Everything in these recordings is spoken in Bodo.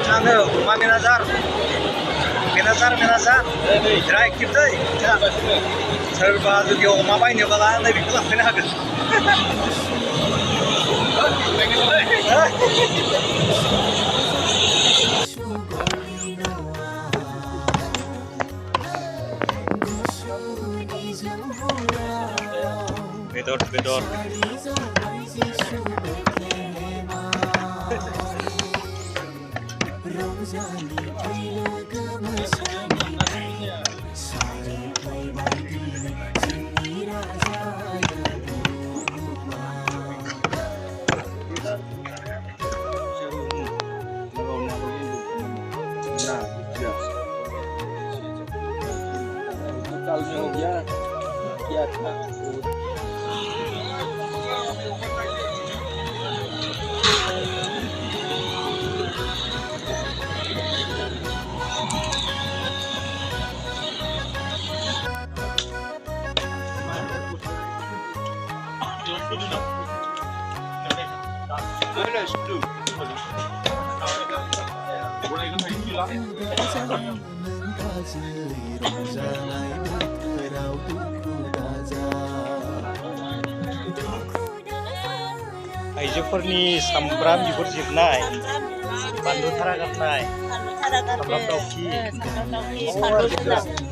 Sana, Uma Menazar. Menazar. Direct aktif दै. सोरबा जुदि अमा बायनोब्ला नैबेखौ लांफैनो हागोन। बेदर आइजोफोरनि सामब्राम बिगुर जिरनाय बानलु थारा गारनाय सामब्राम दावखि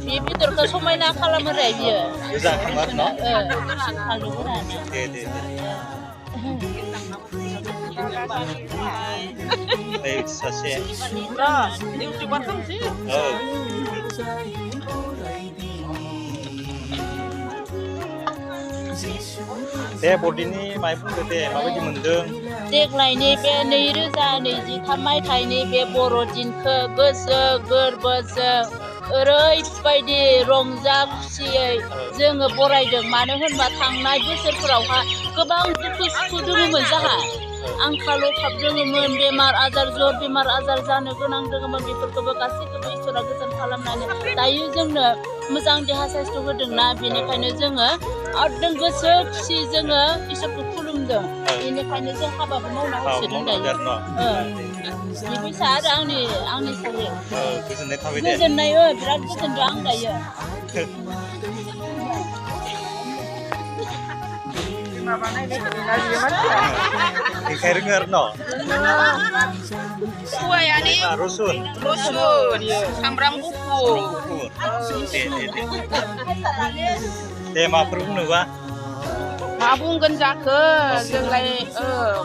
बे बेदरखौ समायना खालामो रे बियो गोजा खालामो न फानलु गोरान दे नै सासे इउटिउबार खालामसै दे बरदिनि माय बुंदो दे माबायदि मोनदों देग्लायनि बे 2023 मायथाइनि बे बर'दिनखौ गोसो गोरबोजों ओरैबायदि रंजा खुसियै जोङो बरायदों मानो होनबा थांनाय बोसोरफोरावहा गोबां दुखु सुखु दङमोन जोंहा आंखाल अभाब दङमोन बेमार आजार जानो गोनां दङमोन बेफोरखौबो गासैखौबो इसोरा गोजोन खालामनानै दायो जोंनो मोजां देहा साइस्थ' होदोंना बेनिखायनो जोङो एकदम गोसो खुसि जोङो इसोरखौ खुलुमदों बेनिखायनो जों हाबाबो मावना होसोदों दायो बे फैसा आरो आंनि सायाव गोजोननाय थाबाय दे गोजोननाय बिराद गोजोनदों आं दायो देखाय रोङो आरो न सुवायानि रसुन सामब्राम गुफुर दे माफोर बुंनोबा मा बुंगोन जाखो जोंलाय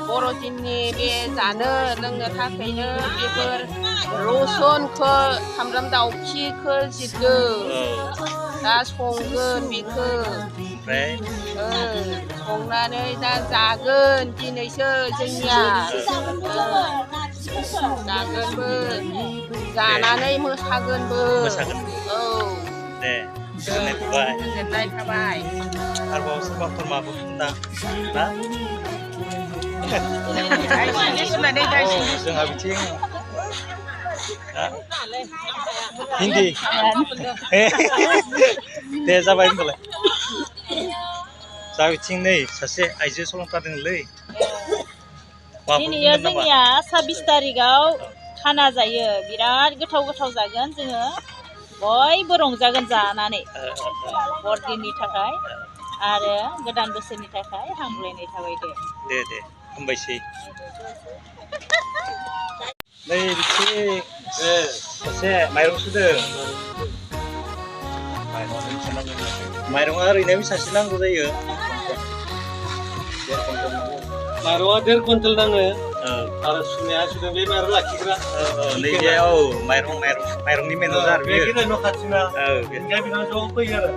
बर'दिननि बे जानो लोंनो थाखायनो बेफोर रसुनखौ सामब्राम दावखिखौ जिरदो दा संगोन बेखौ ओमफ्राय संनानै दा जागोन दिनैसो जोंनिया जागोनबो जानानै मोसागोनबो औ दे गोजोननाय थाबाय आरोबाव सोरबाफोर माबा बुंदा ना जोंहा बिथिं हिन्दी दे जाबाय होनबालाय जा बिथिं नै सासे आइजो सलंथार दङलै दिनैया जोंनिया 26 तारिखआव खाना जायो बिराद गोथाव जागोन जोङो बयबो रंजागोन जानानै बरदिननि थाखाय आरो गोदान बोसोरनि थाखाय हामलायनाय थाबाय दे हामबायसै नै बिथिं सासे माइरं सुदों माइरङा ओरैनो बेसेबांसो नांगौ जायो माइरङा 1.5 कुइन्टेल नाङो आरो सुनाया सुदों बे माइरं लाखिग्रा नैबे माइरंनि मेनेजार बे न' खाथिना बेनिखाय बिनाव ज' फैयो आरो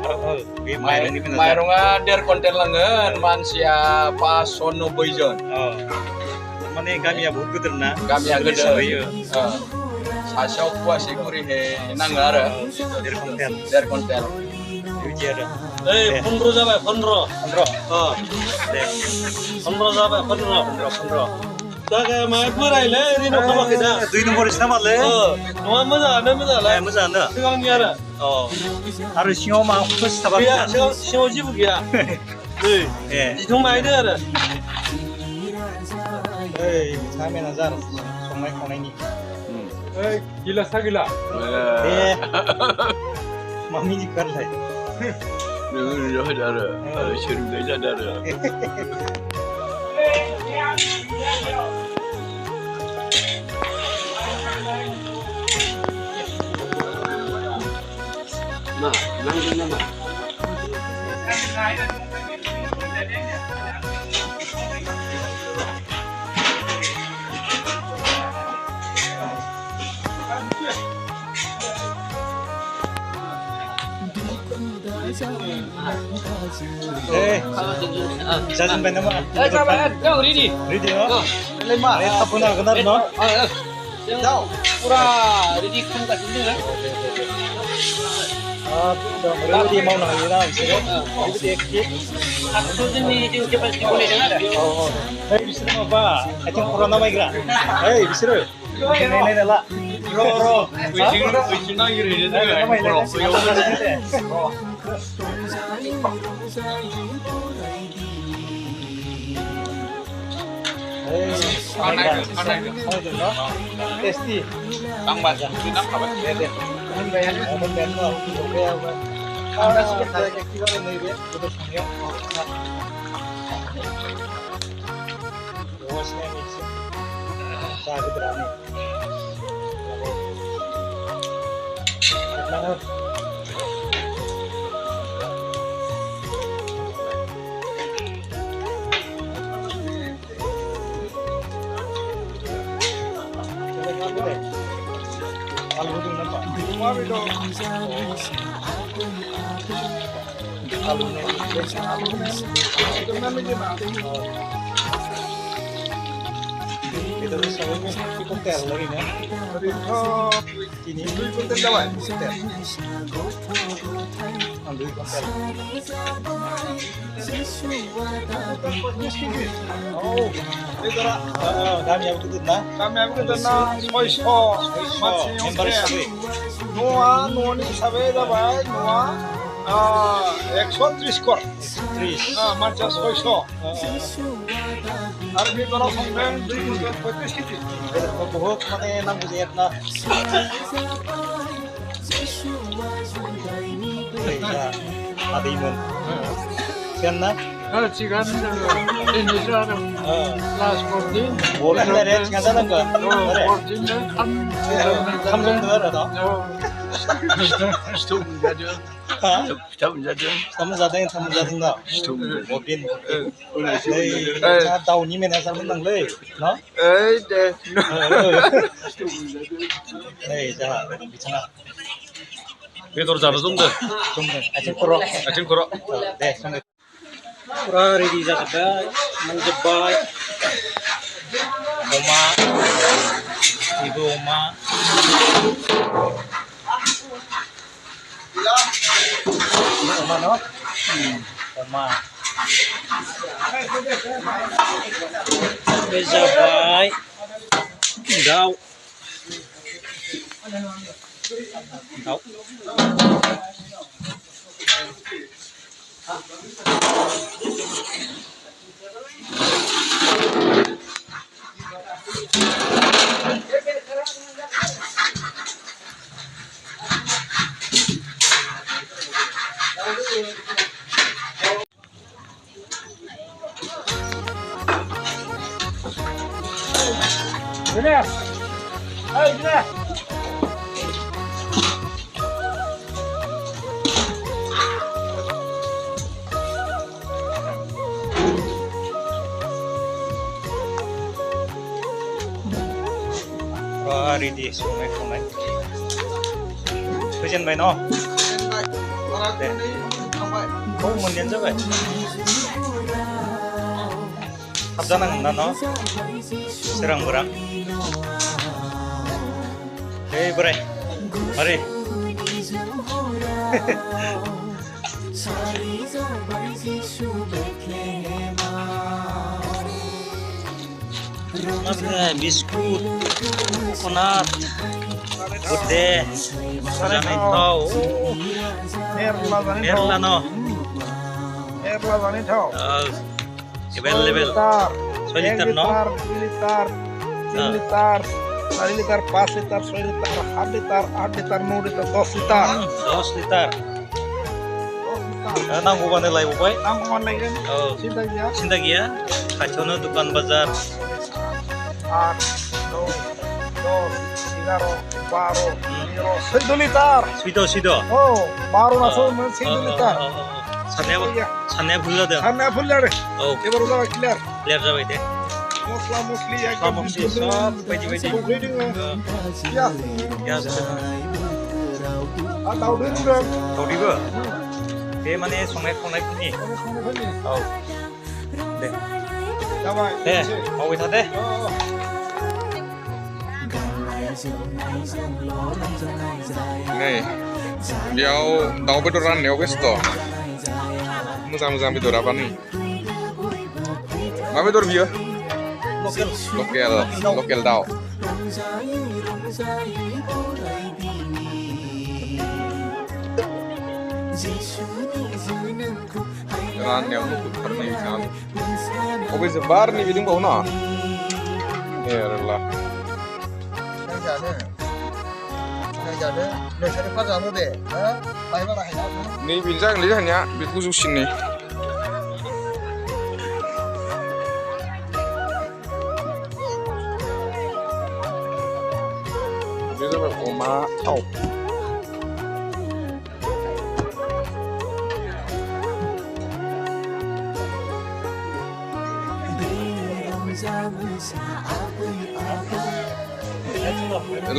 बे माइरंनि मेनेजार माइरङा 1.5 कुइन्टेल नांगोन मानसिया 590 जन माने गामिया बहुत गिदिर ना गामिया गिदिर होयो सासेयाव फवासे खरिहे नाङो आरो 1.5 कुइन्टेल बिदि आरो 15 जाबाय 15 दे 15 जाबाय 15 जागा माय बोरायलै ओरैनो खालामाखै दा 2 नम्बरसो नामालै नङा मोजाङानो मोजाङानो सिगांनि आरो आरो सिङाव मा खस थाबा सिङाव जेबो गैया नै जिथं मायदो आरो सा मेनेजार संनाय खावनायनि gila sagila. deh mami juga lah Nunggu saudara, syurga saudara. Nah, nanggung nama. bisa sampai nama Ready? ready no tak pernah kenal no Pura, ready kan kat sini kan? ready mau nak lagi nak bisa ready ekip Aku ni dia cepat boleh dengar dah. oh hey bisa apa acing corona mai gra hey bisa ini lah ro Wishing na yuri dia Testi. Bang baca, tinap apa? Ini bayarnya mau bentar, oke. Kalau sudah ada aktif ini dia, sudah semua. Bosnya mix. Saya berani. Mana? Kalau itu nampak, semua itu. Kalau ini, itu namanya kita bisa di konter lagi nih. Ini di konter jawab. Ambil konter. Oh, itu lah. Kami yang betul nah. Kami yang betul nah. Soiso, member sabi. Noa, noni sabi dah baik. Noa, 130 kor. 130. Macam soiso. Arbi kalau sampai 250 kiti. Buhok mana nang buat na. Ada imun. Sian na? Cikan Indonesia last 14. Boleh lah ya, cikan sana ke? 14 Kamjong dengar ada? Stum jadi. Stum jadi. Kamu zateng, kamu zateng tak? Stum. Mungkin. Tahu ni mana asal menang le, no? deh. Jangan bicara. Betul cara sumber. Sumber, acing koro. Acing koro. Deh, sumber. Pura ready zakada, menjebai. Oma, ibu oma. Ini oma no? Oma. Menjebai. Daw. Daw. Gini, ayo gini. Ready sungai. Hujan bay no. Oh, mundian coba. Habjana ngana no. Serang berang. Hei bre. Mari. Apa biskut, coconut, gede, jangan tahu. Erla no. Erla bani tahu. Level. 1 liter no. 2 liter, 3 liter, 4 liter, 5 liter, 6 liter, 8 liter, 8 liter, 9 liter, 10 liter. 10 liter. नांगौबानो लायबावबाय. Ang online Oh. cinta dia. सिन्था गैया खाथियावनो दुकान बाजार 8, 9, 10, 11, 12, 13, 16 liter. सिद' Oh, baru masuk 16 liter. साननाया भुल जादों. Sana full jar. औ Ini baru dah clear. Clear जाबाय दे. Mosla musli ya. मस्ला-मस्लि सब बायदि Reading. Ya. पियाज Tahu dulu dong. दावदैबो बे माने संनाय खावनायफोरनि औ दे Damai. दे मावबाय था दे. Nih, बेयाव दाउ बेदर राननायाव बेस्थ'. मोजां बेदर apa nih? मा बेदर बियो? Lokal दाउ. राननायाव मुखुबथारनाय बिथाङा. अबे जोबार नैबे दंबावो ना? एरला. नैबेनो जागोनलै जोंहानिया बे गोजौसिननि. बे जाबाय अमा थाव.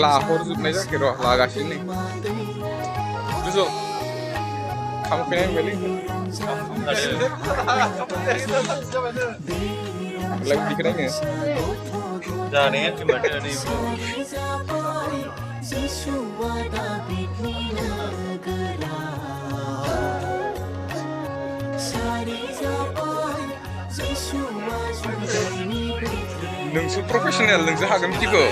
लाहरजोबनाय जायाखै र' लागासिनो नै. गोजौ खामफैनाय नुबायलै. लाइक बिदिखौ नायनो. जानाया खैमाथो नै नोंसो प्रफेसनेल नोंसो हागोन बिदिखौ.